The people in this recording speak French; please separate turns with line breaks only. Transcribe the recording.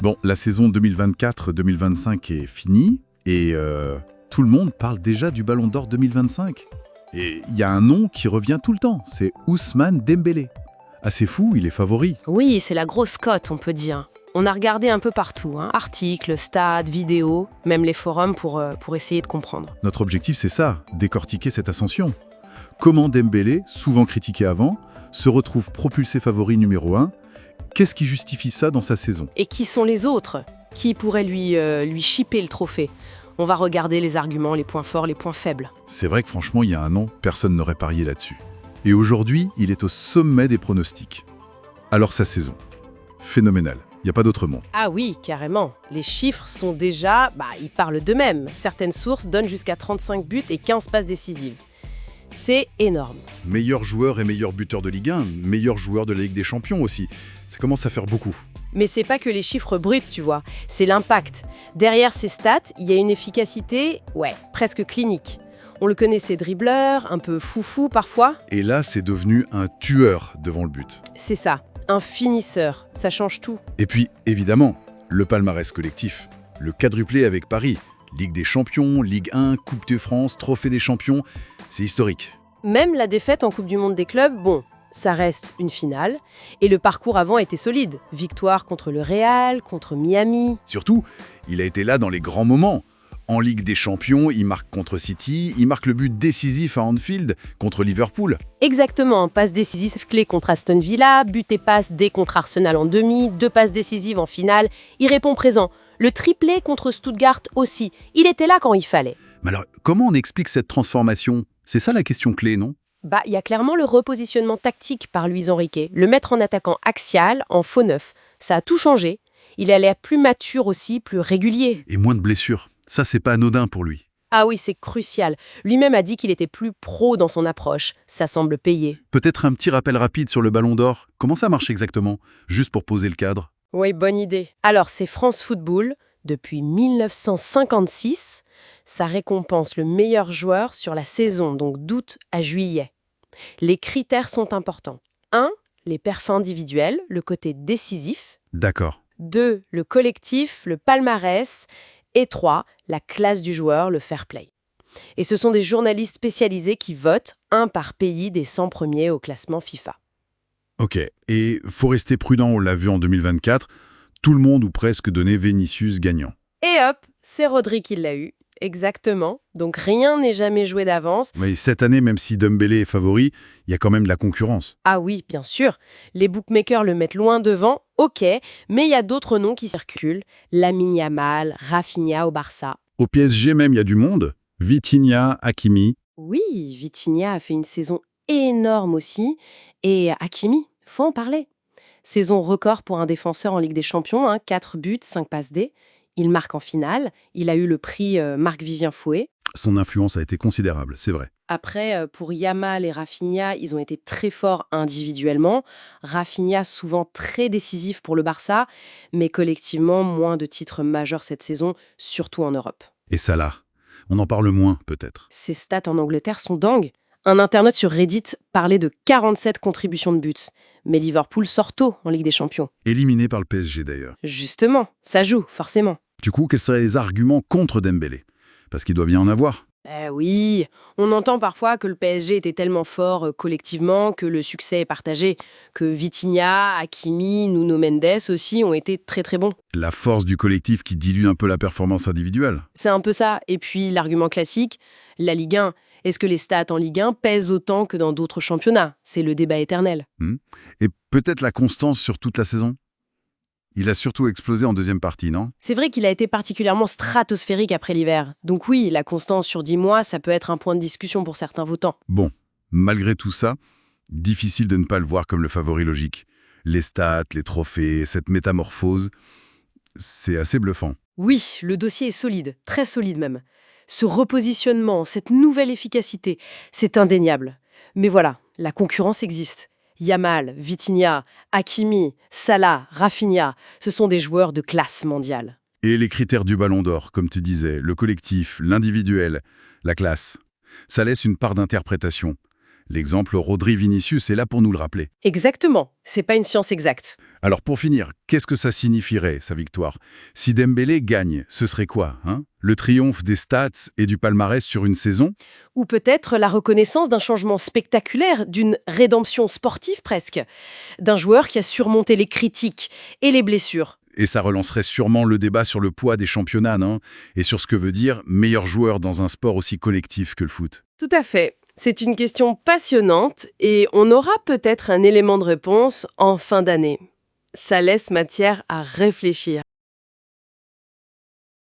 Bon, la saison 2024-2025 est finie et tout le monde parle déjà du Ballon d'Or 2025. Et il y a un nom qui revient tout le temps, c'est Ousmane Dembélé. Assez fou, il est favori.
Oui, c'est la grosse cote, on peut dire. On a regardé un peu partout, articles, stats, vidéos, même les forums pour essayer de comprendre.
Notre objectif, c'est ça, décortiquer cette ascension. Comment Dembélé, souvent critiqué avant, se retrouve propulsé favori numéro 1. Qu'est-ce qui justifie ça dans sa saison?
Et qui sont les autres? Qui pourraient lui chipper le trophée? On va regarder les arguments, les points forts, les points faibles.
C'est vrai que franchement, il y a un an, personne n'aurait parié là-dessus. Et aujourd'hui, il est au sommet des pronostics. Alors sa saison, phénoménale, il n'y a pas d'autre mot.
Ah oui, carrément. Les chiffres sont déjà... ils parlent d'eux-mêmes. Certaines sources donnent jusqu'à 35 buts et 15 passes décisives. C'est énorme.
Meilleur joueur et meilleur buteur de Ligue 1, meilleur joueur de la Ligue des Champions aussi. Ça commence à faire beaucoup.
Mais c'est pas que les chiffres bruts, tu vois. C'est l'impact. Derrière ces stats, il y a une efficacité, presque clinique. On le connaissait dribbleur, un peu foufou parfois.
Et là, c'est devenu un tueur devant le but.
C'est ça, un finisseur. Ça change tout.
Et puis, évidemment, le palmarès collectif. Le quadruplé avec Paris. Ligue des Champions, Ligue 1, Coupe de France, Trophée des Champions. C'est historique.
Même la défaite en Coupe du Monde des clubs, ça reste une finale. Et le parcours avant était solide. Victoire contre le Real, contre Miami.
Surtout, il a été là dans les grands moments. En Ligue des Champions, il marque contre City, il marque le but décisif à Anfield contre Liverpool.
Exactement, passe décisive clé contre Aston Villa, but et passe dès contre Arsenal en demi, 2 passes décisives en finale. Il répond présent. Le triplé contre Stuttgart aussi. Il était là quand il fallait.
Mais alors, comment on explique cette transformation? C'est ça la question clé, non?
Il y a clairement le repositionnement tactique par Luis Enrique. Le mettre en attaquant axial, en faux neuf. Ça a tout changé. Il allait être plus mature aussi, plus régulier.
Et moins de blessures. Ça, c'est pas anodin pour lui.
Ah oui, c'est crucial. Lui-même a dit qu'il était plus pro dans son approche. Ça semble payer.
Peut-être un petit rappel rapide sur le Ballon d'Or. Comment ça marche exactement? Juste pour poser le cadre.
Oui, bonne idée. Alors, c'est France Football. Depuis 1956, ça récompense le meilleur joueur sur la saison, donc d'août à juillet. Les critères sont importants. 1. Les perfs individuels, le côté décisif.
D'accord.
2. Le collectif, le palmarès. Et 3. La classe du joueur, le fair play. Et ce sont des journalistes spécialisés qui votent, un par pays des 100 premiers au classement FIFA.
Ok. Et faut rester prudent, on l'a vu en 2024. Tout le monde ou presque donnait Vinicius gagnant.
Et hop, c'est Rodri qui l'a eu. Exactement. Donc rien n'est jamais joué d'avance.
Mais cette année, même si Dembélé est favori, il y a quand même de la concurrence.
Ah oui, bien sûr. Les bookmakers le mettent loin devant, ok, mais il y a d'autres noms qui circulent. Lamine Yamal, Rafinha au Barça.
Au PSG même, il y a du monde. Vitinha, Hakimi.
Oui, Vitinha a fait une saison énorme aussi. Et Hakimi, faut en parler. Saison record pour un défenseur en Ligue des Champions, 4 buts, 5 passes D. Il marque en finale. Il a eu le prix Marc-Vivien Fouet.
Son influence a été considérable, c'est vrai.
Après, pour Yamal et Rafinha, ils ont été très forts individuellement. Rafinha, souvent très décisif pour le Barça, mais collectivement, moins de titres majeurs cette saison, surtout en Europe.
Et Salah, on en parle moins, peut-être.
Ses stats en Angleterre sont dingues. Un internaute sur Reddit parlait de 47 contributions de buts. Mais Liverpool sort tôt en Ligue des Champions.
Éliminé par le PSG, d'ailleurs.
Justement, ça joue, forcément.
Du coup, quels seraient les arguments contre Dembélé? Parce qu'il doit bien en avoir.
Oui, on entend parfois que le PSG était tellement fort collectivement que le succès est partagé, que Vitinha, Hakimi, Nuno Mendes aussi ont été très très bons.
La force du collectif qui dilue un peu la performance individuelle.
C'est un peu ça. Et puis l'argument classique, la Ligue 1. Est-ce que les stats en Ligue 1 pèsent autant que dans d'autres championnats? C'est le débat éternel.
Et peut-être la constance sur toute la saison? Il a surtout explosé en deuxième partie, non?
C'est vrai qu'il a été particulièrement stratosphérique après l'hiver. Donc oui, la constance sur 10 mois, ça peut être un point de discussion pour certains votants.
Bon, malgré tout ça, difficile de ne pas le voir comme le favori logique. Les stats, les trophées, cette métamorphose, c'est assez bluffant.
Oui, le dossier est solide, très solide même. Ce repositionnement, cette nouvelle efficacité, c'est indéniable. Mais voilà, la concurrence existe. Yamal, Vitinha, Hakimi, Salah, Rafinha, ce sont des joueurs de classe mondiale.
Et les critères du Ballon d'Or, comme tu disais, le collectif, l'individuel, la classe, ça laisse une part d'interprétation. L'exemple Rodri-Vinicius est là pour nous le rappeler.
Exactement, c'est pas une science exacte.
Alors pour finir, qu'est-ce que ça signifierait, sa victoire? Si Dembélé gagne, ce serait quoi, hein? Le triomphe des stats et du palmarès sur une saison?
Ou peut-être la reconnaissance d'un changement spectaculaire, d'une rédemption sportive presque, d'un joueur qui a surmonté les critiques et les blessures.
Et ça relancerait sûrement le débat sur le poids des championnats, non? Et sur ce que veut dire meilleur joueur dans un sport aussi collectif que le foot.
Tout à fait. C'est une question passionnante et on aura peut-être un élément de réponse en fin d'année. Ça laisse matière à réfléchir.